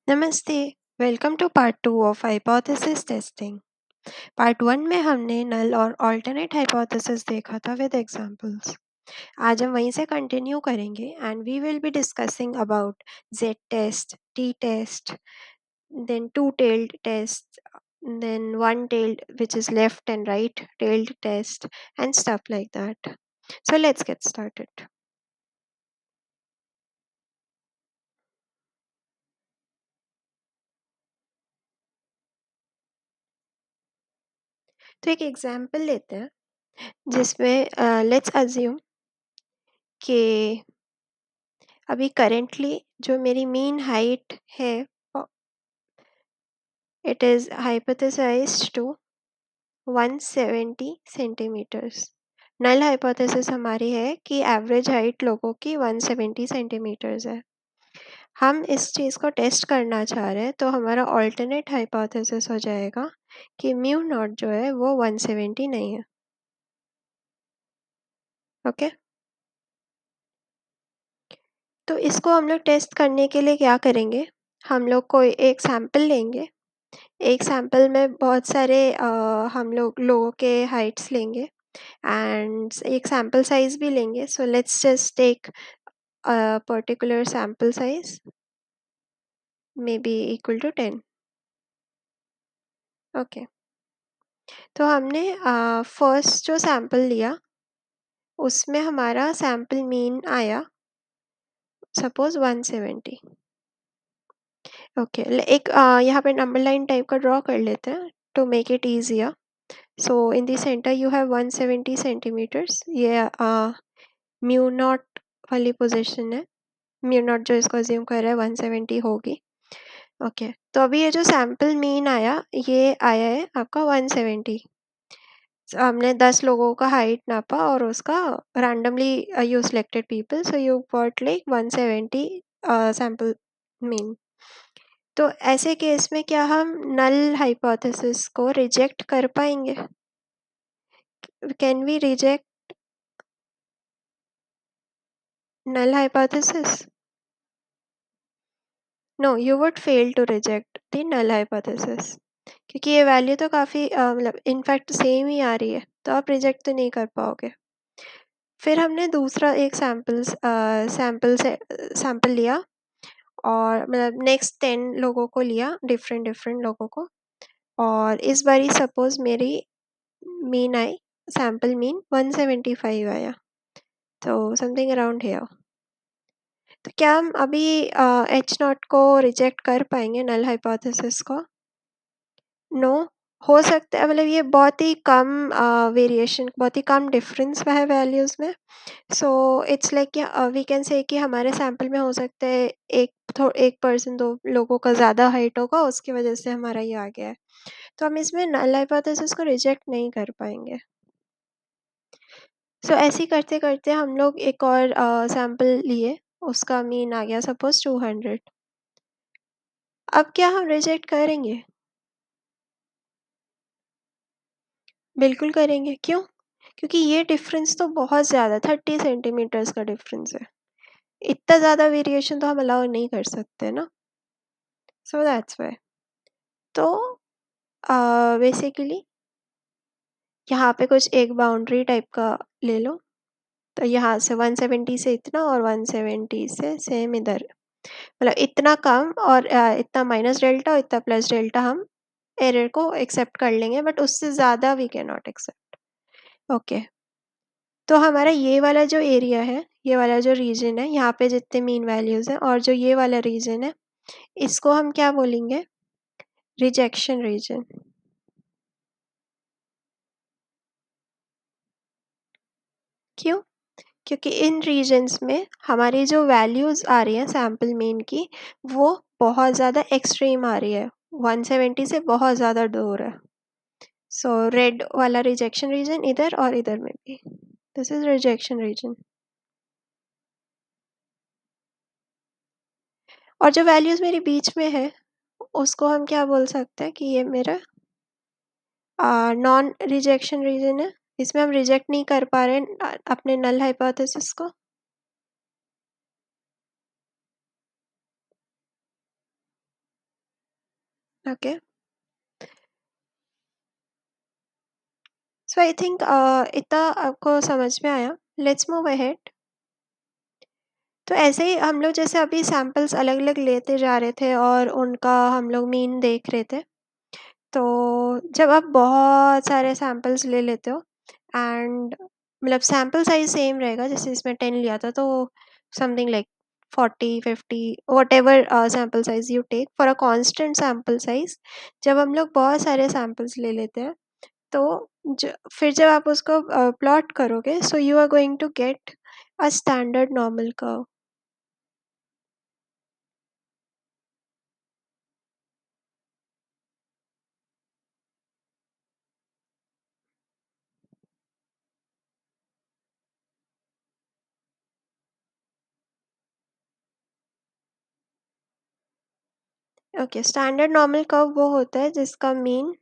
नमस्ते, welcome to part 2 ऑफ hypothesis testing. Part 1 में हमने नल और अल्टरनेट हाइपोथेसिस देखा था विद एग्जांपल्स। आज हम वहीं से कंटिन्यू करेंगे and we will be discussing about Z test, T test, then two-tailed test, then one-tailed, which is left and right-tailed test, and stuff like that. So let's get started. तो एक example लेते हैं जिसमें let's assume कि अभी currently जो मेरी mean height है it is hypothesized to 170 centimetres. Null hypothesis हमारी है कि एवरेज हाइट लोगों की 170 सेंटीमीटर्स है। हम इस चीज़ को टेस्ट करना चाह रहे हैं तो हमारा ऑल्टरनेट हाइपोथेसिस हो जाएगा कि म्यू नॉट जो है वो 170 नहीं है। ओके, तो इसको हम लोग टेस्ट करने के लिए क्या करेंगे, हम लोग कोई एक सैंपल लेंगे। एक सैंपल में बहुत सारे हम लोगों के हाइट्स लेंगे एंड एक सैंपल साइज भी लेंगे। So let's just take particular sample size may be equal to 10। Okay, तो हमने फर्स्ट जो सैंपल लिया उसमें हमारा सैंपल मीन आया सपोज 170। ओके, एक यहाँ पे नंबर लाइन टाइप का ड्रॉ कर लेते हैं to make it easier. So in the centre you have 170 centimetres. ये म्यू नॉट वाली पोजीशन है। म्यू नॉट जो इसको अज्यूम कर रहा है 170 होगी। ओके, तो अभी ये जो सैंपल मीन आया ये आया है आपका 170। हमने 10 लोगों का हाइट नापा और उसका randomly you selected people, so you got like 170 sample mean. तो ऐसे केस में क्या हम नल हाइपोथेसिस को रिजेक्ट कर पाएंगे? Can we reject null hypothesis? No, you would fail to reject the null hypothesis क्योंकि ये वैल्यू तो काफ़ी मतलब इनफैक्ट सेम ही आ रही है, तो आप रिजेक्ट तो नहीं कर पाओगे। फिर हमने दूसरा एक सैंपल लिया और मतलब नेक्स्ट 10 लोगों को लिया, डिफरेंट डिफरेंट लोगों को, और इस बारी सपोज मेरी मीन आई, सैंपल मीन 175 आया, तो समथिंग अराउंड हियर। तो क्या हम अभी एच नॉट को रिजेक्ट कर पाएंगे, नल हाइपोथेसिस को? नो, हो सकता है, मतलब ये बहुत ही कम वेरिएशन, बहुत ही कम डिफरेंस है वैल्यूज़ में। So it's like we can say कि हमारे सैंपल में हो सकता है एक पर्सन, दो लोगों का ज़्यादा हाइट होगा, उसकी वजह से हमारा ये आ गया है। तो हम इसमें नल हाइपोथेसिस को रिजेक्ट नहीं कर पाएंगे। सो ऐसे ही करते करते हम लोग एक और सैंपल लिए, उसका मीन आ गया सपोज 200। अब क्या हम रिजेक्ट करेंगे? बिल्कुल करेंगे। क्यों? क्योंकि ये डिफरेंस तो बहुत ज़्यादा, 30 सेंटीमीटर्स का डिफरेंस है। इतना ज़्यादा वेरिएशन तो हम अलाउ नहीं कर सकते ना। So that's why. तो बेसिकली यहाँ पे कुछ एक बाउंड्री टाइप का ले लो। तो यहाँ से 170 से इतना और 170 से सेम इधर, मतलब इतना कम और इतना माइनस डेल्टा और इतना प्लस डेल्टा हम एरर को एक्सेप्ट कर लेंगे, बट उससे ज़्यादा we can not accept. Okay, तो हमारा ये वाला जो एरिया है, ये वाला जो रीजन है, यहाँ पे जितने मीन वैल्यूज़ हैं, और जो ये वाला रीजन है, इसको हम क्या बोलेंगे? Rejection region. क्यों? क्योंकि इन रीजन्स में हमारी जो वैल्यूज़ आ रही हैं सैम्पल मीन की, वो बहुत ज़्यादा एक्सट्रीम आ रही है, 170 से बहुत ज़्यादा दूर है। सो रेड वाला रिजेक्शन रीजन इधर और इधर में भी, दिस इज रिजेक्शन रीजन। और जो वैल्यूज़ मेरी बीच में है उसको हम क्या बोल सकते हैं कि ये मेरा नॉन रिजेक्शन रीजन है। इसमें हम रिजेक्ट नहीं कर पा रहे अपने नल हाइपोथेसिस को। ओके, सो आई थिंक इतना आपको समझ में आया। Let's move ahead. तो ऐसे ही हम लोग जैसे अभी सैंपल्स अलग-अलग लेते जा रहे थे और उनका हम लोग मीन देख रहे थे। तो जब आप बहुत सारे सैंपल्स ले लेते हो एंड मतलब सैंपल साइज़ सेम रहेगा, जैसे इसमें 10 लिया था तो something like 40, 50 whatever sample size you take for a constant sample size. जब हम लोग बहुत सारे सैंपल्स ले लेते हैं तो ज फिर जब आप उसको प्लॉट करोगे so you are going to get a standard normal curve. Okay, standard normal curve वो होता है जिसका मीन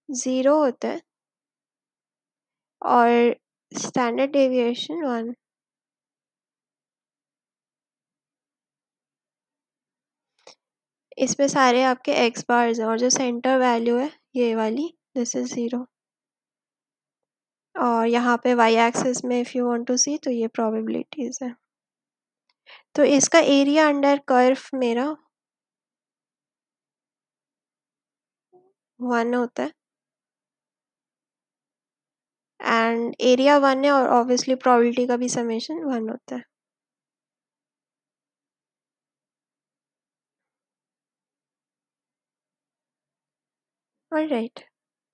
0 होता है और स्टैंडर्ड डेविएशन 1। इसमें सारे आपके एक्स बार्स हैं और जो सेंटर वैल्यू है ये वाली, दिस इज 0। और यहाँ पे वाई एक्सिस में इफ़ यू वांट टू सी तो ये प्रोबेबिलिटीज़ है। तो इसका एरिया अंडर कर्व मेरा 1 होता है एंड एरिया 1 है और ऑब्वियसली प्रोबेबिलिटी का भी समेशन 1 होता है। ऑलराइट,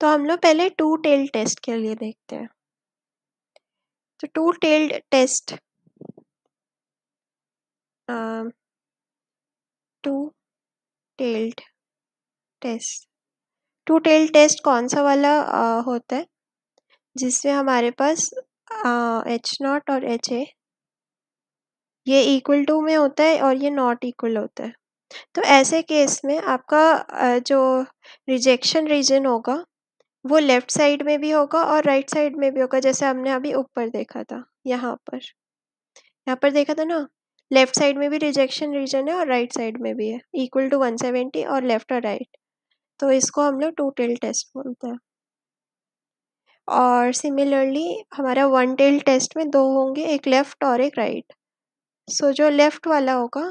तो हम लोग पहले टू टेल टेस्ट के लिए देखते हैं। तो two tailed test, two tailed test, two tailed test कौन सा वाला होता है जिसमें हमारे पास एच नॉट और एच ए ये इक्वल टू में होता है और ये नॉट इक्वल होता है। तो ऐसे केस में आपका जो रिजेक्शन रीजन होगा वो लेफ्ट साइड में भी होगा और राइट साइड में भी होगा, जैसे हमने अभी ऊपर देखा था। यहाँ पर देखा था ना, लेफ्ट साइड में भी रिजेक्शन रीजन है और राइट साइड में भी है, इक्वल टू 170 और लेफ्ट और राइट। तो इसको हम लोग टू टेल टेस्ट बोलते हैं। और सिमिलरली हमारा वन टेल टेस्ट में दो होंगे, एक लेफ्ट और एक राइट। सो जो लेफ्ट वाला होगा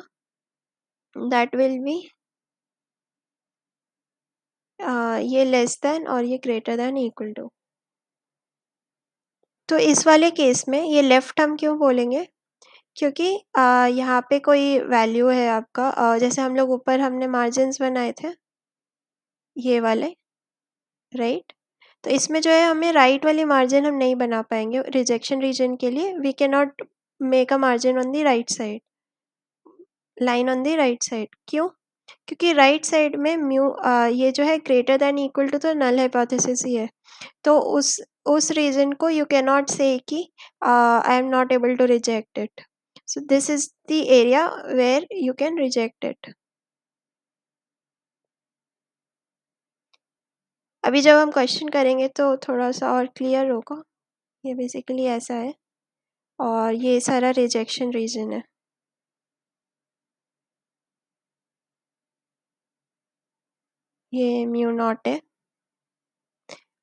दैट विल बी ये लेस देन और ये ग्रेटर देन इक्वल टू। तो इस वाले केस में ये लेफ्ट हम क्यों बोलेंगे, क्योंकि यहाँ पे कोई वैल्यू है आपका, जैसे हम लोग ऊपर हमने मार्जिन्स बनाए थे ये वाले, राइट। तो इसमें जो है हमें राइट वाली मार्जिन हम नहीं बना पाएंगे रिजेक्शन रीजन के लिए। We can not make a margin on the right side, line on the right side. क्यों? क्योंकि राइट साइड में म्यू ये जो है ग्रेटर देन इक्वल टू तो नल हाइपोथेसिस ही है। तो उस रीजन को यू कैन नॉट से कि I am not able to reject it. So this is the area where you can reject it. अभी जब हम क्वेश्चन करेंगे तो थोड़ा सा और क्लियर होगा। ये बेसिकली ऐसा है और ये सारा रिजेक्शन रीजन है। ये म्यू नॉट है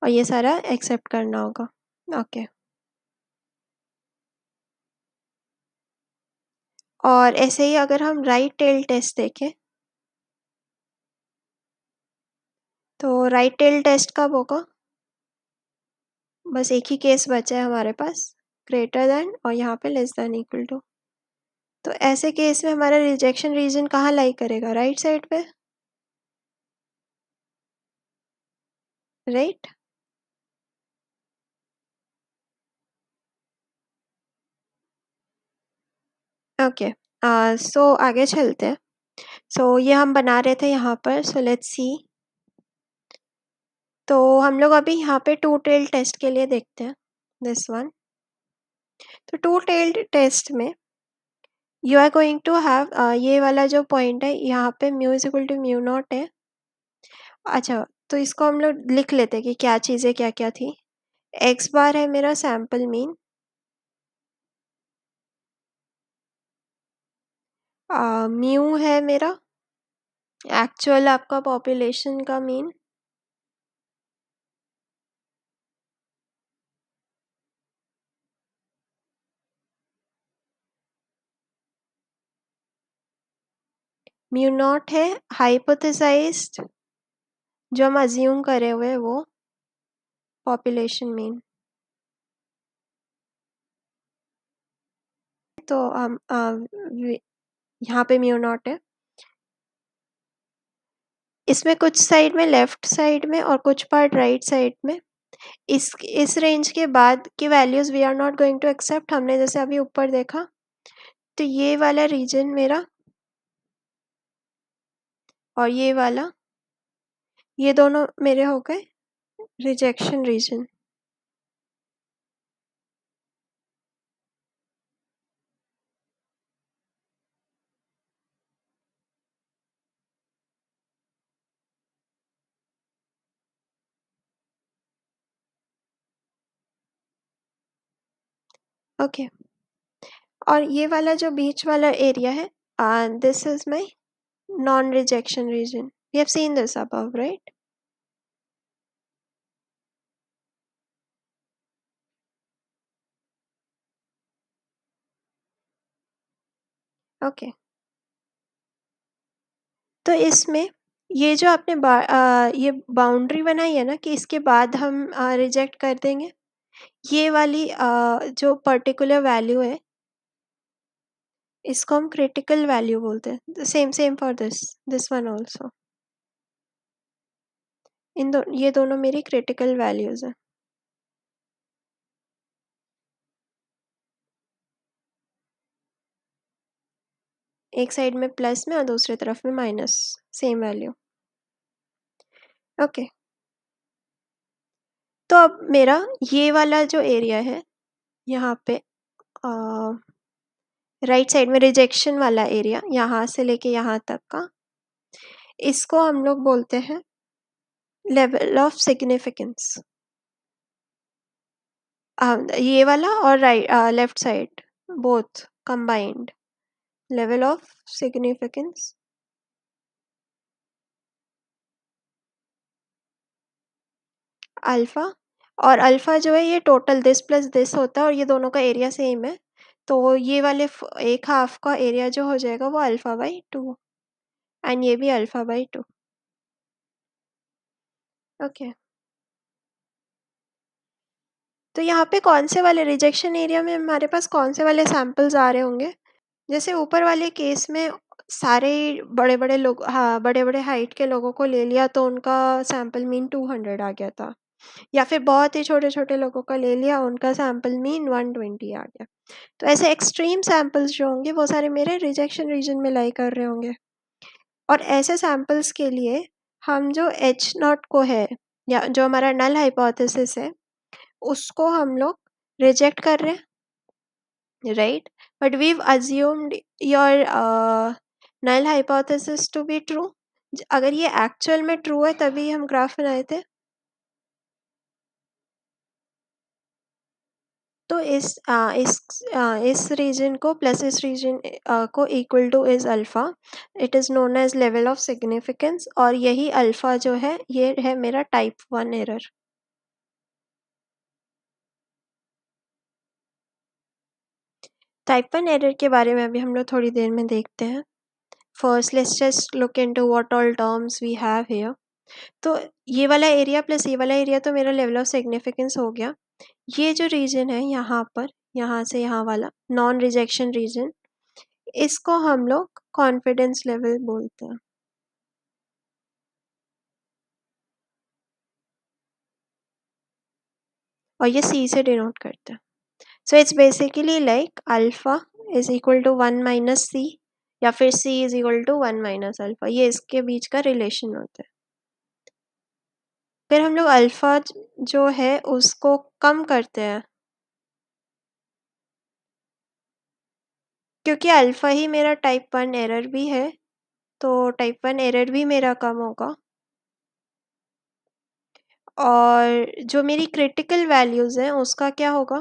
और ये सारा एक्सेप्ट करना होगा। ओके, और ऐसे ही अगर हम राइट टेल टेस्ट देखें तो राइट टेल टेस्ट कब होगा, बस एक ही केस बचा है हमारे पास, ग्रेटर देन और यहाँ पे लेस देन इक्वल टू। तो ऐसे केस में हमारा रिजेक्शन रीजन कहाँ लाई करेगा, राइट साइड पे, राइट। ओके, सो आगे चलते हैं। सो ये हम बना रहे थे यहाँ पर, सो लेट्स सी। तो हम लोग अभी यहाँ पे टू टेल्ड टेस्ट के लिए देखते हैं दिस वन। तो टू टेल्ड टेस्ट में you are going to have ये वाला जो पॉइंट है यहाँ पे mu is equal to mu nought है। अच्छा, तो इसको हम लोग लिख लेते हैं कि क्या चीज़ें क्या क्या थी। एक्स बार है मेरा सैम्पल मीन, म्यू है मेरा एक्चुअल आपका पॉपुलेशन का मीन म्यू नॉट है, हाइपोथेसाइज्ड जो हम अज्यूम करे हुए वो पॉपुलेशन मीन। तो हम यहाँ पे म्यू नॉट है, इसमें कुछ साइड में लेफ्ट साइड में और कुछ पार्ट राइट साइड में। इस रेंज के बाद की values we are not going to accept. हमने जैसे अभी ऊपर देखा, तो ये वाला रीजन मेरा और ये वाला, ये दोनों मेरे हो गए रिजेक्शन रीजन। ओके, और ये वाला जो बीच वाला एरिया है, this is my non rejection region. We have seen this above, right? Okay, तो इसमें ये जो आपने ये बाउंड्री बनाई है ना कि इसके बाद हम रिजेक्ट कर देंगे, ये वाली जो पर्टिकुलर वैल्यू है इसको हम क्रिटिकल वैल्यू बोलते हैं। Same for this one also. ये दोनों मेरी क्रिटिकल वैल्यूज हैं। एक साइड में प्लस में और दूसरी तरफ में माइनस, सेम वैल्यू। ओके, तो अब मेरा ये वाला जो एरिया है यहाँ पे राइट साइड में रिजेक्शन वाला एरिया, यहाँ से लेके यहाँ तक का, इसको हम लोग बोलते हैं लेवल ऑफ सिग्निफिकेंस। ये वाला और right left side both combined, level of significance alpha. और अल्फा जो है ये टोटल दिस प्लस दिस होता है और ये दोनों का एरिया सेम है, तो ये वाले एक हाफ का एरिया जो हो जाएगा वो अल्फा बाई 2 एंड ये भी अल्फा बाई 2। ओके, तो यहाँ पे कौन से वाले रिजेक्शन एरिया में हमारे पास कौन से वाले सैंपल्स आ रहे होंगे? जैसे ऊपर वाले केस में सारे बड़े बड़े लोग, हाँ, बड़े बड़े हाइट के लोगों को ले लिया तो उनका सैंपल मीन 200 आ गया था, या फिर बहुत ही छोटे छोटे लोगों का ले लिया, उनका सैंपल मीन 120 आ गया। तो ऐसे एक्सट्रीम सैंपल्स जो होंगे वो सारे मेरे रिजेक्शन रीजन में लाई कर रहे होंगे। और ऐसे सैंपल्स के लिए हम जो एच नॉट को है, या जो हमारा नल हाइपोथेसिस है, उसको हम लोग रिजेक्ट कर रहे हैं, right? But we assumed your null hypothesis to be true. अगर ये एक्चुअल में ट्रू है तभी हम ग्राफ बनाए थे। तो इस रीजन को प्लस इस रीजन को equal to is alpha, it is known as level of significance, और यही अल्फा जो है ये है मेरा टाइप 1 एरर। टाइप 1 एरर के बारे में अभी हम लोग थोड़ी देर में देखते हैं। First let's just look into what all terms we have here. तो ये वाला एरिया प्लस ये वाला एरिया तो मेरा लेवल ऑफ सिग्निफिकेंस हो गया। ये जो रीजन है यहाँ पर, यहाँ से यहाँ वाला नॉन रिजेक्शन रीजन, इसको हम लोग कॉन्फिडेंस लेवल बोलते हैं, और ये सी से डिनोट करते हैं। So it's basically like alpha is equal to 1 minus c, या फिर c is equal to 1 minus alpha, ये इसके बीच का रिलेशन होता है। फिर हम लोग अल्फा जो है उसको कम करते हैं, क्योंकि अल्फा ही मेरा टाइप 1 एरर भी है, तो टाइप 1 एरर भी मेरा कम होगा। और जो मेरी क्रिटिकल वैल्यूज़ हैं उसका क्या होगा?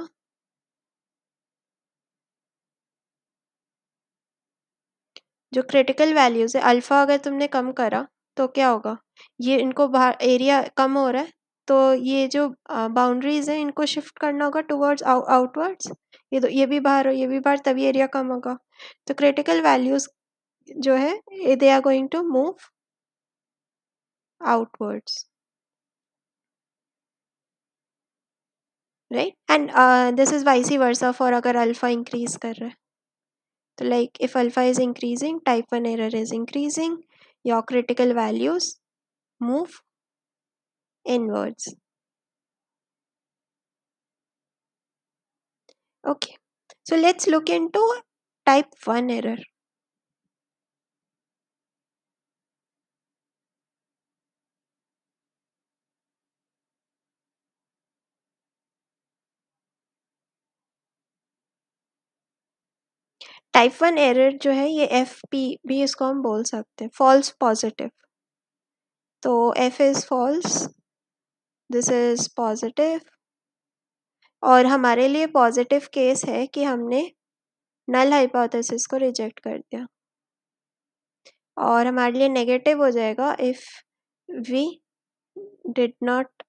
जो क्रिटिकल वैल्यूज़ है, अल्फ़ा अगर तुमने कम करा तो क्या होगा, ये इनको बाहर एरिया कम हो रहा है, तो ये जो बाउंड्रीज़ हैं इनको शिफ्ट करना होगा टुवर्ड्स आउटवर्ड्स, ये भी बाहर और ये भी बाहर, तभी एरिया कम होगा। तो क्रिटिकल वैल्यूज़ जो है they are going to move outwards, right? And this is vice versa for अगर अल्फा इंक्रीज कर रहा है, तो like if alpha is increasing, type 1 error is increasing, your critical values move inwards. Okay, so let's look into type 1 error. Type 1 error जो है ये F P भी इसको हम बोल सकते हैं, फॉल्स पॉजिटिव। तो F is false, this is positive, और हमारे लिए पॉजिटिव केस है कि हमने नल हाइपोथेसिस को रिजेक्ट कर दिया, और हमारे लिए नेगेटिव हो जाएगा इफ वी डिड नॉट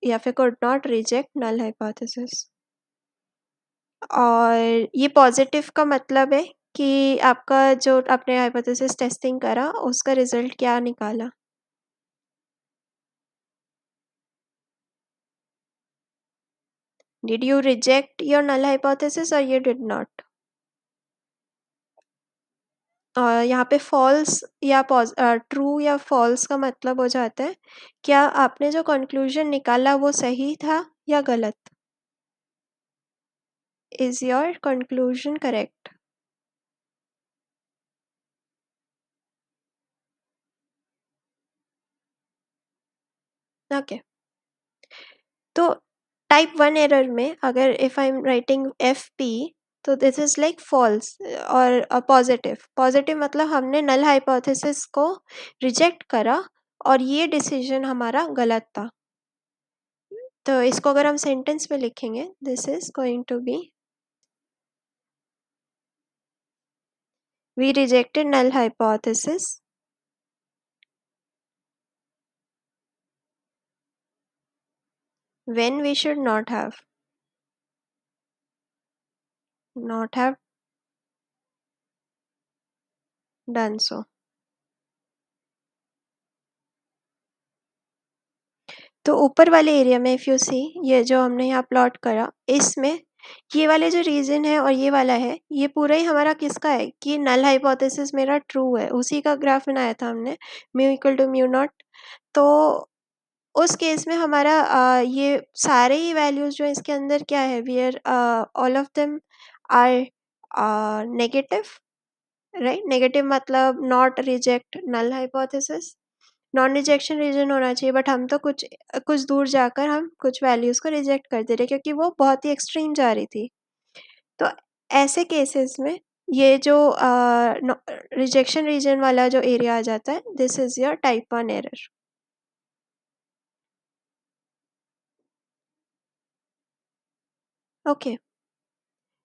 या फिर could not reject null hypothesis. और ये पॉजिटिव का मतलब है कि आपका जो आपने हाइपोथेसिस टेस्टिंग करा उसका रिजल्ट क्या निकाला। Did you reject your null hypothesis और यू डिड नॉट। और यहाँ पे फॉल्स या ट्रू या फॉल्स का मतलब हो जाता है क्या आपने जो कंक्लूजन निकाला वो सही था या गलत। Is your conclusion correct. Okay, तो टाइप 1 एरर में अगर if I am writing F P, तो दिस इज लाइक फॉल्स और पॉजिटिव। पॉजिटिव मतलब हमने नल हाइपोथेसिस को रिजेक्ट करा और ये डिसीजन हमारा गलत था। तो इसको अगर हम सेंटेंस में लिखेंगे, this is going to be, we rejected null hypothesis when we should not have done so। तो ऊपर वाले एरिया में इफ़ यू सी, ये जो हमने यहाँ प्लॉट करा, इसमें ये वाले जो रीजन है और ये वाला है, ये पूरा ही हमारा किसका है कि नल हाइपोथेसिस मेरा ट्रू है, उसी का ग्राफ बनाया था हमने, mu equal to mu naught. तो उस केस में हमारा ये सारे ही वैल्यूज जो इसके अंदर क्या है, where all of them are negative, right. Negative मतलब not reject null hypothesis, non rejection region होना चाहिए, बट हम तो कुछ कुछ दूर जाकर हम कुछ वैल्यूज़ को रिजेक्ट कर दे रहे क्योंकि वो बहुत ही एक्सट्रीम जा रही थी। तो ऐसे केसेस में ये जो रिजेक्शन रीजन वाला जो एरिया आ जाता है, this is your type 1 error. Okay,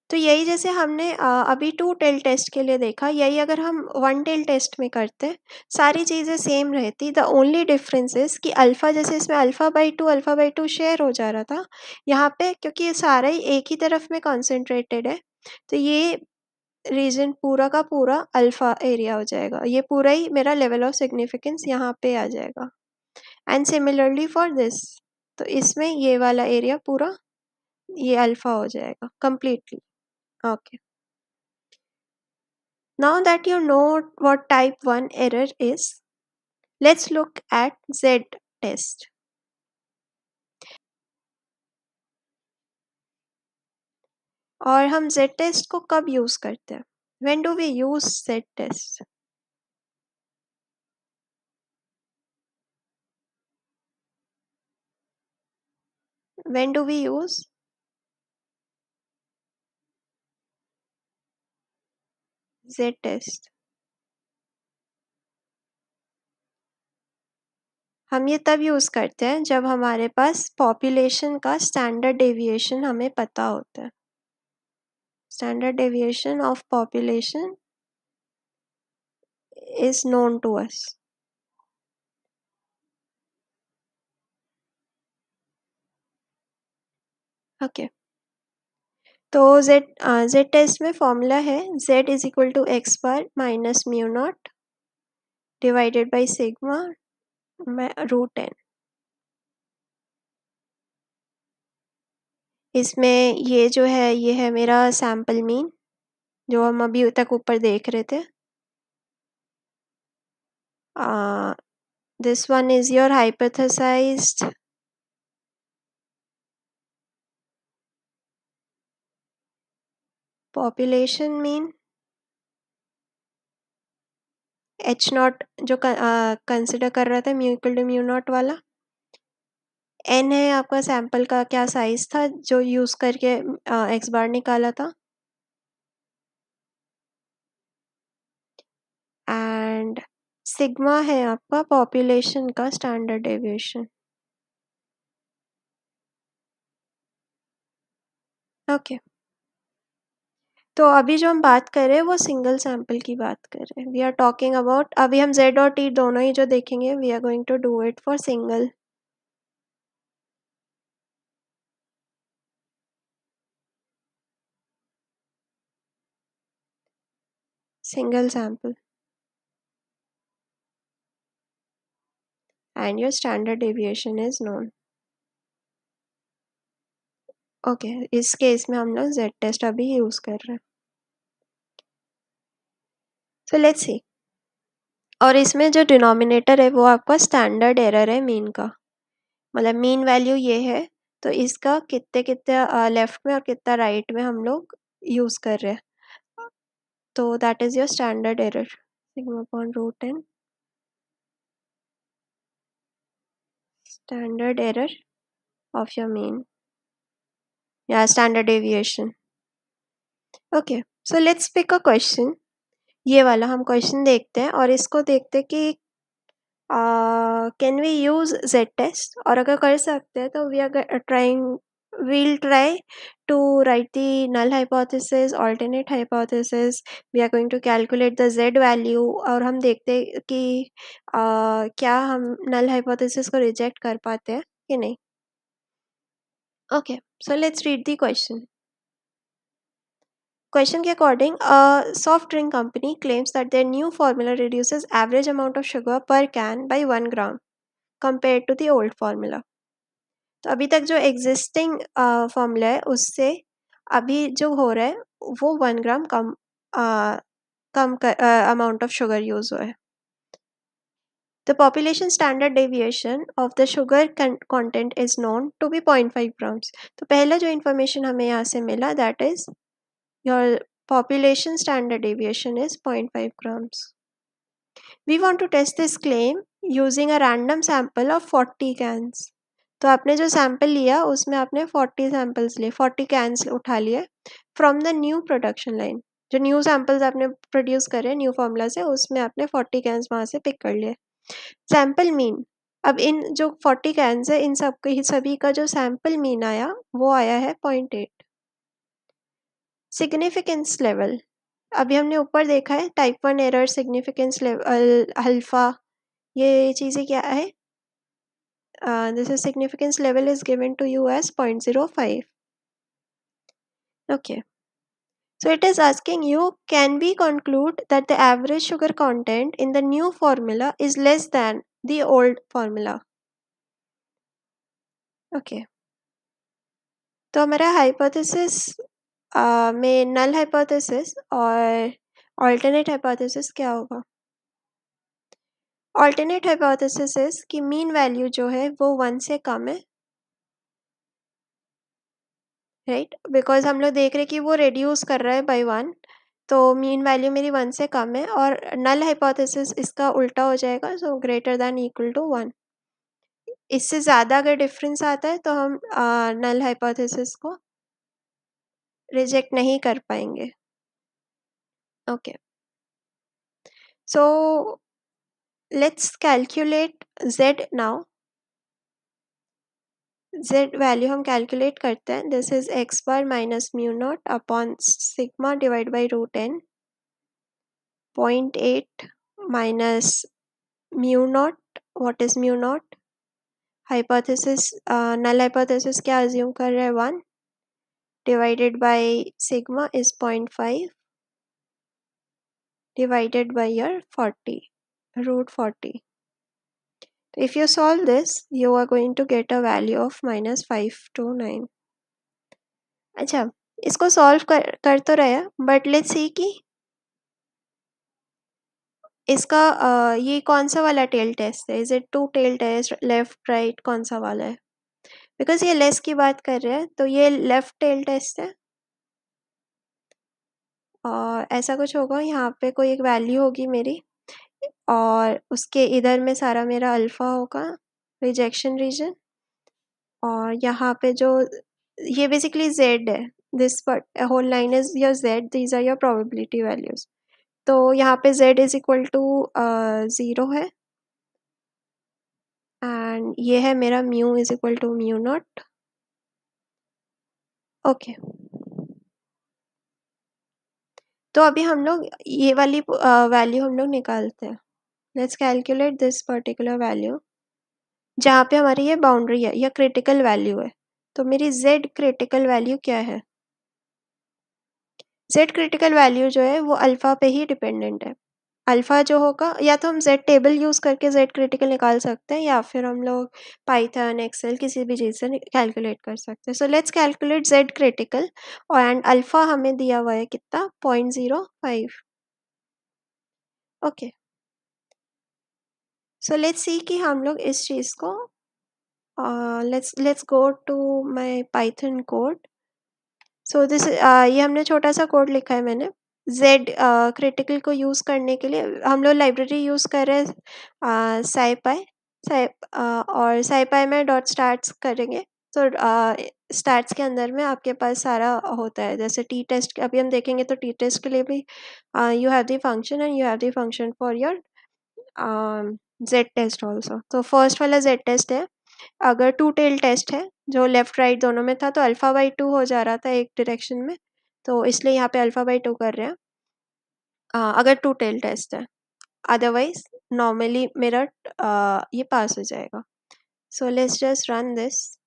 तो यही जैसे हमने अभी 2 टेल टेस्ट के लिए देखा, यही अगर हम 1 टेल टेस्ट में करते, सारी चीज़ें सेम रहती। द ओनली डिफरेंस इज़ कि अल्फ़ा, जैसे इसमें अल्फ़ा बाई 2 शेयर हो जा रहा था, यहाँ पे क्योंकि ये सारा ही एक ही तरफ में कॉन्सेंट्रेटेड है, तो ये रीजन पूरा का पूरा अल्फ़ा एरिया हो जाएगा, ये पूरा ही मेरा लेवल ऑफ सिग्निफिकेंस यहाँ पे आ जाएगा। एंड सिमिलरली फॉर दिस, तो इसमें ये वाला एरिया पूरा ये अल्फ़ा हो जाएगा completely। Okay, now that you know what type 1 error is, let's look at Z test। और हम Z test को कब यूज़ करते हैं? When do we use Z test? When do we use Z test? हम ये तब यूज़ करते हैं जब हमारे पास पॉपुलेशन का स्टैंडर्ड डेविएशन हमें पता होता है। Standard deviation of population is known to us. Okay. तो z टेस्ट में फॉर्मूला है z is equal to X bar minus mu naught divided by sigma root N. इसमें ये जो है ये है मेरा सैम्पल मीन जो हम अभी तक ऊपर देख रहे थे. This one is your hypothesized population mean. H naught जो कंसिडर कर रहा था mu equal to mu naught वाला. एन है आपका सैंपल का क्या साइज था जो यूज करके एक्स बार निकाला था. एंड सिग्मा है आपका पॉपुलेशन का स्टैंडर्ड डेविएशन. ओके. तो अभी जो हम बात कर रहे हैं वो सिंगल सैंपल की बात कर रहे हैं. वी आर टॉकिंग अबाउट अभी हम z और t दोनों ही जो देखेंगे we are going to do it for single sample and your standard deviation is known. Okay. इस केस में हम लोग z टेस्ट अभी यूज कर रहे हैं. So let's see. और इसमें जो डिनोमिनेटर है वो आपका स्टैंडर्ड एरर है मीन का. मतलब मीन वैल्यू ये है तो इसका कितने कितने लेफ्ट में और कितना राइट में हम लोग यूज कर रहे हैं. तो that is your standard error sigma upon root N standard error of your mean या standard deviation. Okay, so let's pick a question. ये वाला हम क्वेश्चन देखते हैं और इसको देखते हैं कि can we use z test. और अगर कर सकते हैं तो we'll try to write the null hypothesis, alternate hypothesis. We are going to calculate the z value और हम देखते हैं कि क्या हम null hypothesis को reject कर पाते हैं कि नहीं. Okay, so let's read the question. Question के according, a soft drink company claims that their new formula reduces average amount of sugar per can by 1 gram compared to the old formula. तो अभी तक जो existing formula है उससे अभी जो हो रहा है वो 1 ग्राम कम amount of sugar use हुआ है. The population standard deviation of the sugar content is known to be 0.5 grams. तो पहला जो information हमें यहाँ से मिला that is your population standard deviation is 0.5 grams. We want to test this claim using a random sample of 40 cans. तो आपने जो सैंपल लिया उसमें आपने 40 सैंपल्स लिए 40 कैंस उठा लिए from the new production line. जो न्यू सैंपल्स आपने प्रोड्यूस करे न्यू फॉर्मूला से उसमें आपने 40 कैंस वहाँ से पिक कर लिए. Sample mean. अब इन जो 40 कैंस है इन सभी का जो सैंपल मीन आया वो आया है 0.8. सिग्निफिकेंस लेवल अभी हमने ऊपर देखा है type 1 error significance level alpha ये चीज़ें क्या है. This is significance level is given to you as 0.05. Okay, so it is asking you can we conclude that the average sugar content in the new formula is less than the old formula. Okay, तो हमारा hypothesis में नल hypothesis और alternate hypothesis क्या होगा. Alternate hypothesis की mean value जो है वो 1 से कम है राइट. बिकॉज हम लोग देख रहे हैं कि वो रिड्यूस कर रहा है बाय 1 तो मीन वैल्यू मेरी 1 से कम है. और नल हाइपोथेसिस इसका उल्टा हो जाएगा so greater than equal to 1. इससे ज़्यादा अगर डिफरेंस आता है तो हम नल हाइपोथेसिस को रिजेक्ट नहीं कर पाएंगे. Okay, so let's calculate z now. z value हम कैलकुलेट करते हैं. This is X bar minus mu naught upon sigma divide by root N 0.8 minus mu naught. What is mu naught? Hypothesis, null hypothesis क्या assume कर रहे हैं? 1 divided by sigma is 0.5 divided by your 40 root 40. If you solve this, you are going to get a value of minus 529. अच्छा, इसको solve कर तो रहे हैं, बट लेट्स सी कि इसका ये कौन सा वाला टेल टेस्ट है. Is it 2 tail test, left right, कौन सा वाला है? बिकॉज ये लेस की बात कर रहे हैं तो ये लेफ्ट टेल टेस्ट है. और ऐसा कुछ होगा, यहाँ पे कोई एक वैल्यू होगी मेरी, और उसके इधर में सारा मेरा अल्फा होगा, रिजेक्शन रीजन. और यहाँ पे जो ये बेसिकली z है, this whole line is your z, these are your probability values. तो यहाँ पे z इज इक्वल टू 0 है, एंड ये है मेरा mu is equal to mu naught. Okay, तो अभी हम लोग ये वाली वैल्यू हम लोग निकालते हैं. Let's calculate this particular value जहाँ पे हमारी ये बाउंड्री है या क्रिटिकल वैल्यू है. तो मेरी z क्रिटिकल वैल्यू क्या है? z क्रिटिकल वैल्यू जो है वो अल्फा पे ही डिपेंडेंट है. अल्फा जो होगा, या तो हम z टेबल यूज़ करके z क्रिटिकल निकाल सकते हैं, या फिर हम लोग पाइथन, एक्सेल, किसी भी चीज़ से कैलकुलेट कर सकते हैं. सो लेट्स कैलकुलेट z क्रिटिकल, और एंड अल्फा हमें दिया हुआ है कितना? 0.05. ओके, सो लेट्स सी कि हम लोग इस चीज़ को let's go to my Python code. So this ये हमने छोटा सा कोड लिखा है मैंने. z क्रिटिकल को यूज़ करने के लिए हम लोग लाइब्रेरी यूज़ कर रहे हैं साइपाई. और साइपाई में डॉट स्टार्ट्स करेंगे तो स्टार्ट्स के अंदर में आपके पास सारा होता है. जैसे टी टेस्ट अभी हम देखेंगे, तो टी टेस्ट के लिए भी you have the function, and you have the function for your Z test also. तो फर्स्ट वाला जेड टेस्ट है. अगर 2 टेल टेस्ट है जो लेफ्ट राइट दोनों में था, तो अल्फा बाई 2 हो जा रहा था एक डायरेक्शन में, तो इसलिए यहाँ पे अल्फा बाई 2 कर रहे हैं अगर 2 टेल टेस्ट है. अदरवाइज नॉर्मली मेरा ये पास हो जाएगा. So let's just run this.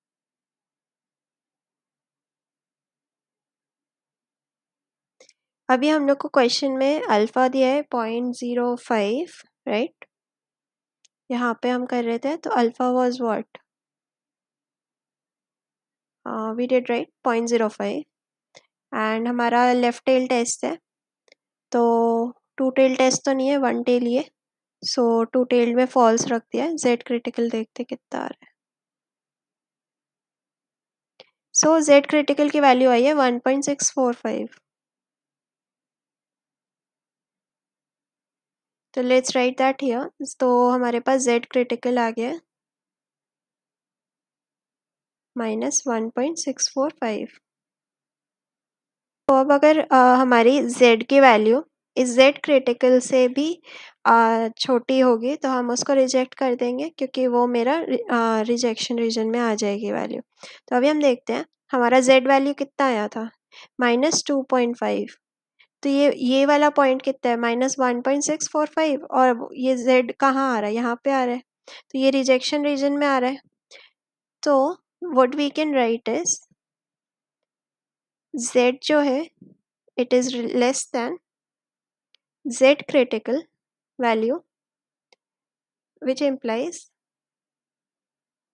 अभी हम लोग को क्वेश्चन में अल्फा दिया है 0.05, राइट. यहाँ पे हम कर रहे थे, तो alpha was what? We did write 0.05, एंड हमारा लेफ्ट टेल टेस्ट है, तो 2 टेल टेस्ट तो नहीं है, 1 टेल ही है. सो 2 टेल्ड में फॉल्स रख दिया है. जेड क्रिटिकल देखते कितना आ रहा है. सो जेड क्रिटिकल की वैल्यू आई है 1.645. तो लेट्स राइट दैट हियर. तो हमारे पास जेड क्रिटिकल आ गया -1.645. तो अब अगर हमारी z की वैल्यू इस z क्रिटिकल से भी छोटी होगी, तो हम उसको रिजेक्ट कर देंगे, क्योंकि वो मेरा रिजेक्शन रीजन में आ जाएगी वैल्यू. तो अभी हम देखते हैं हमारा z वैल्यू कितना आया था, -2.5. तो ये वाला पॉइंट कितना है? -1.645. और ये z कहाँ आ रहा है? यहाँ पे आ रहा है, तो ये रिजेक्शन रीजन में आ रहा है. तो what we can write is z जो है it is less than z critical value, which implies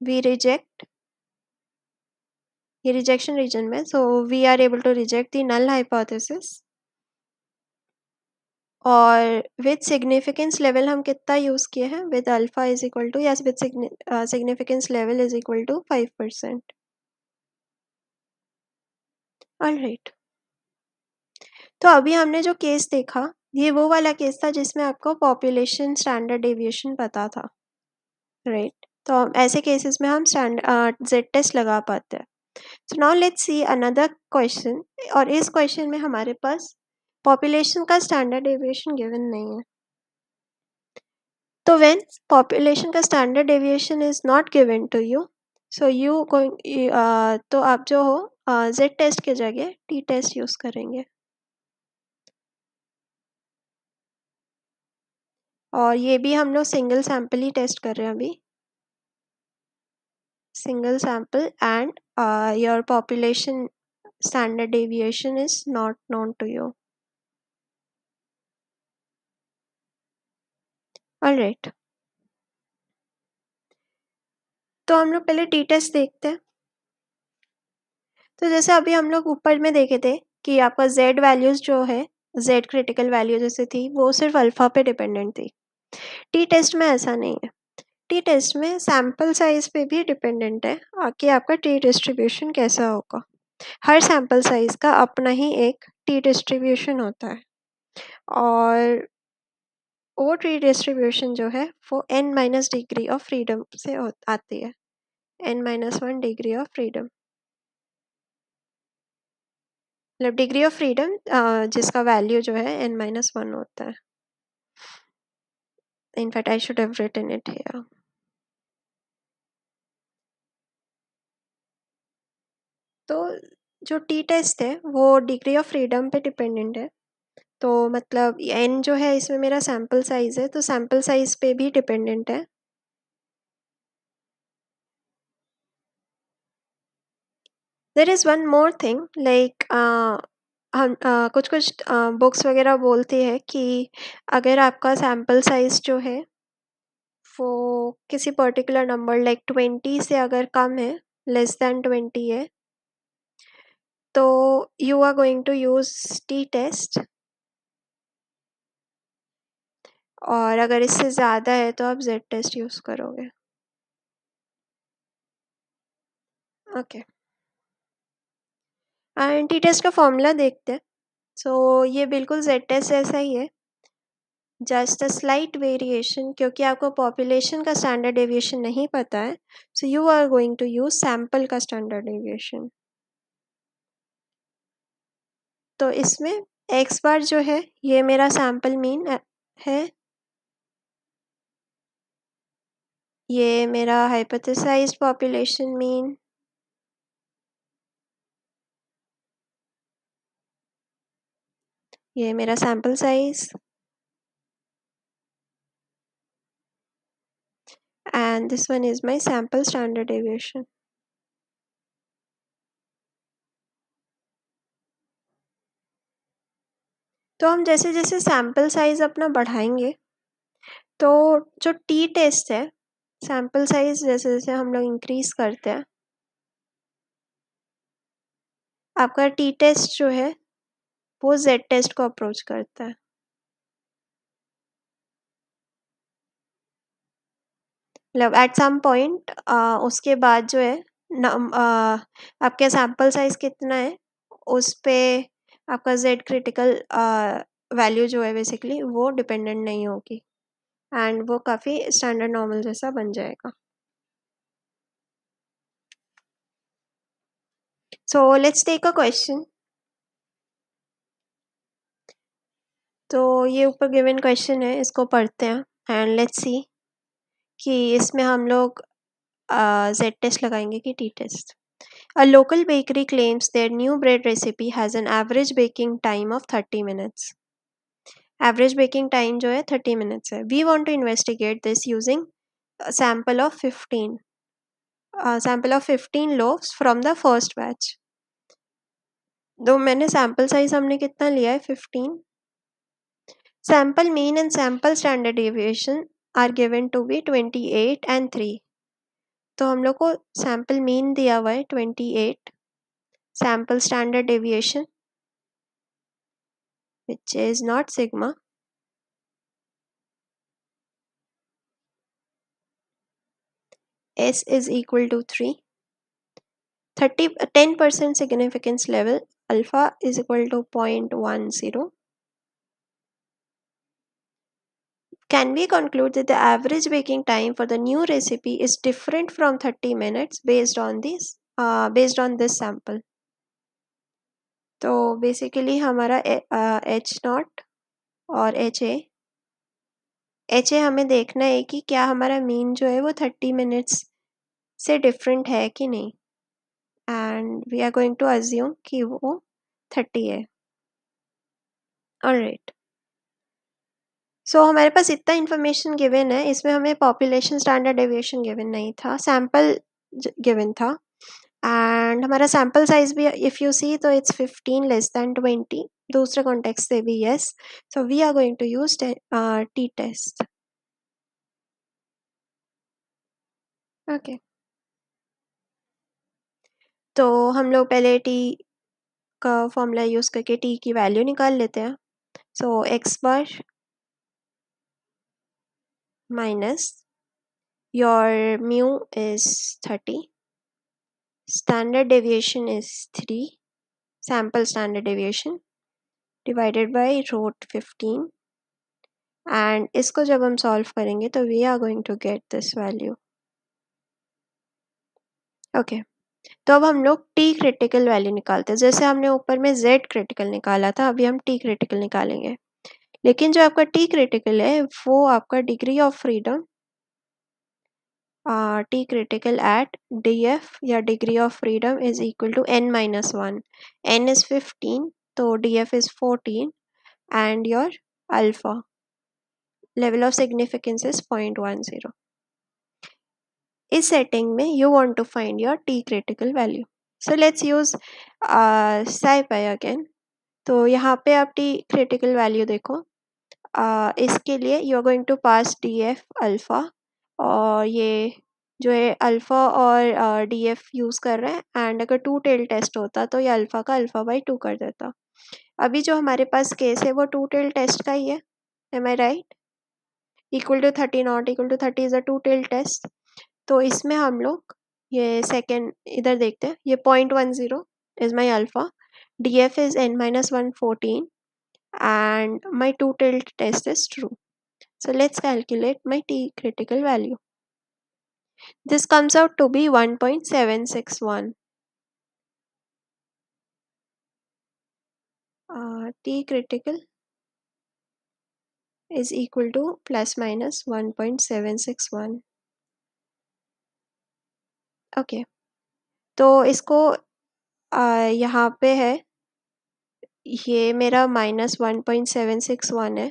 we reject ये rejection region में, so we are able to reject the null hypothesis. और with significance level हम कितना use किए हैं? with alpha is equal to, yes, with significance level is equal to 5%. Alright, तो अभी हमने जो केस देखा, ये वो वाला केस था जिसमें आपको पॉपुलेशन स्टैंडर्ड डेविएशन पता था, राइट. तो ऐसे केसेस में हम जेड टेस्ट लगा पाते हैं. So now let's see another question. और इस क्वेश्चन में हमारे पास पॉपुलेशन का स्टैंडर्ड डेविएशन गिवन नहीं है. तो व्हेन पॉपुलेशन का standard deviation is not given to you, so you going तो आप जो हो जेड टेस्ट के जगह टी टेस्ट यूज करेंगे. और ये भी हम लोग सिंगल सैंपल ही टेस्ट कर रहे हैं अभी, single sample, and your population standard deviation is not known to you. All right, तो हम लोग पहले टी टेस्ट देखते हैं। तो जैसे अभी हम लोग ऊपर में देखे थे कि आपका z वैल्यूज जो है, z क्रिटिकल वैल्यू जैसे थी वो सिर्फ अल्फा पे डिपेंडेंट थी। टी टेस्ट में ऐसा नहीं है। टी टेस्ट में सैम्पल साइज पे भी डिपेंडेंट है कि आपका टी डिस्ट्रीब्यूशन कैसा होगा। हर सैम्पल साइज का अपना ही एक टी डिस्ट्रीब्यूशन होता है, और वो टी डिस्ट्रीब्यूशन जो है वो n minus degree of freedom से आती है, n-1 डिग्री ऑफ फ्रीडम, मतलब डिग्री ऑफ फ्रीडम जिसका वैल्यू जो है n-1 होता है। In fact I should have written it here. तो जो टी टेस्ट है वो डिग्री ऑफ फ्रीडम पे डिपेंडेंट है, तो मतलब n जो है इसमें मेरा सैम्पल साइज है, तो सैम्पल साइज पे भी डिपेंडेंट है। There is one more thing, like हम कुछ कुछ बुक्स वगैरह बोलती है कि अगर आपका सैम्पल साइज जो है वो किसी पर्टिकुलर नंबर लाइक 20 से अगर कम है, लेस देन 20 है, तो you are going to use T test, और अगर इससे ज़्यादा है तो आप जेड टेस्ट यूज़ करोगे। ओके, एंड टी टेस्ट का फॉर्मूला देखते हैं। सो ये बिल्कुल जेड टेस्ट जैसा ही है, जस्ट अ स्लाइट वेरिएशन, क्योंकि आपको पॉपुलेशन का स्टैंडर्ड डेविएशन नहीं पता है, so you are going to use sample का स्टैंडर्ड डेविएशन। तो इसमें एक्स बार जो है ये मेरा सैम्पल मीन है, ये मेरा हाइपोथेसाइज्ड पॉपुलेशन मीन, ये मेरा sample size, and this one is my sample standard deviation. तो हम जैसे जैसे सैम्पल साइज अपना बढ़ाएंगे, तो जो टी टेस्ट है सैम्पल साइज जैसे जैसे हम लोग इंक्रीज करते हैं, आपका टी टेस्ट जो है वो जेड टेस्ट को अप्रोच करता है। मतलब एट सम पॉइंट उसके बाद जो है आपके सैम्पल साइज कितना है उस पे आपका जेड क्रिटिकल वैल्यू जो है बेसिकली वो डिपेंडेंट नहीं होगी, एंड वो काफ़ी स्टैंडर्ड नॉर्मल जैसा बन जाएगा। So let's take a question. तो ये ऊपर गिवन क्वेश्चन है, इसको पढ़ते हैं एंड लेट्स सी कि इसमें हम लोग जेड टेस्ट लगाएंगे कि T test. A local bakery claims their new bread recipe has an average baking time of 30 minutes. Average baking time जो है 30 minutes है। We want to investigate this using a sample of 15 loaves from the first batch. तो मैंने sample size हमने कितना लिया है 15। Sample mean and sample standard deviation are given to be 28 and 3. तो हम लोग को सैम्पल मीन दिया हुआ है 28, sample standard deviation which is not sigma, s is equal to 3, 10% significance level, alpha is equal to 0.10. Can we conclude that the average baking time for the new recipe is different from 30 minutes based on this sample? तो basically हमारा H nought और H ए हमें देखना है कि क्या हमारा mean जो है वो 30 मिनट्स से डिफरेंट है कि नहीं, and we are going to assume कि वो 30 है। ऑलराइट, सो हमारे पास इतना इन्फॉर्मेशन गिवन है, इसमें हमें पॉपुलेशन स्टैंडर्ड डेविएशन गिवन नहीं था, सैम्पल गिवन था, एंड हमारा सैम्पल साइज भी इफ़ यू सी तो इट्स 15 लेस दैन 20, दूसरे कॉन्टेक्स्ट से भी yes, so we are going to use T test. Okay, तो हम लोग पहले टी का फॉर्मूला यूज़ करके टी की वैल्यू निकाल लेते हैं. So x bar minus your mu is 30, standard deviation is 3, sample standard deviation divided by root 15, and इसको जब हम solve करेंगे तो we are going to get this value. Okay, तो अब हम लोग t critical value निकालते हैं. जैसे हमने ऊपर में z critical निकाला था, अभी हम t critical निकालेंगे. लेकिन जो आपका t critical है वो आपका degree of freedom t critical at df या degree of freedom is equal to n minus 1. n is 15, तो df is 14, and your alpha level of significance is 0.10. इस setting में you want to find your t critical value. So let's use SciPy again. तो यहाँ पे आप t critical value देखो. इसके लिए you are going to pass df alpha, और ये जो है अल्फ़ा और df यूज़ कर रहे हैं, एंड अगर टू टेल टेस्ट होता तो ये अल्फ़ा का अल्फ़ा बाई 2 कर देता. अभी जो हमारे पास केस है वो टू टेल टेस्ट का ही है. Am I right? Equal to 30 not equal to 30 is a two tail test. तो इसमें हम लोग ये सेकेंड इधर देखते हैं. ये 0.10 is my alpha, df is n-1 14, and my two-tailed test is true. So let's calculate my t critical value. This comes out to be 1.761. T critical is equal to plus minus 1.761. Okay, तो इसको यहाँ पे है, ये मेरा -1.761 है,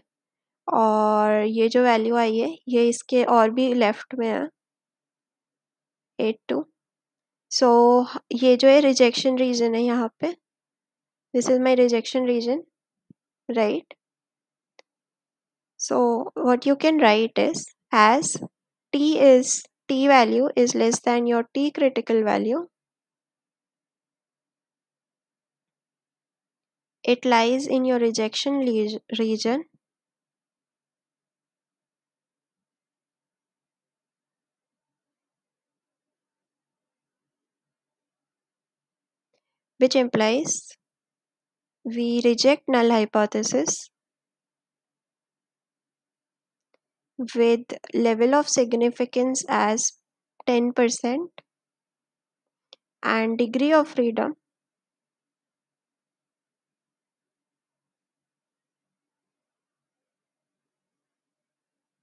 और ये जो वैल्यू आई है ये इसके और भी लेफ्ट में है 82. सो ये जो है रिजेक्शन रीजन है यहाँ पे. This is my rejection region, right? So what you can write is as t value is less than your t critical value, it lies in your rejection region, which implies we reject null hypothesis with level of significance as 10% and degree of freedom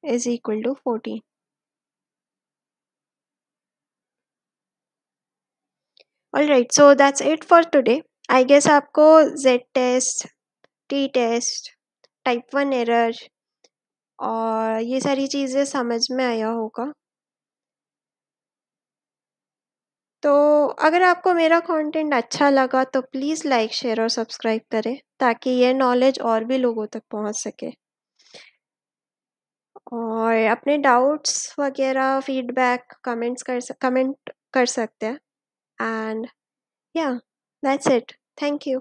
is equal to 14. Alright, so that's it for today. I guess आपको Z test, T test, type 1 error और ये सारी चीज़ें समझ में आया होगा. तो अगर आपको मेरा कंटेंट अच्छा लगा तो प्लीज़ लाइक शेयर और सब्सक्राइब करें, ताकि ये नॉलेज और भी लोगों तक पहुंच सके. और अपने डाउट्स वगैरह फीडबैक कमेंट कर सकते हैं. एंड या दैट्स इट. Thank you.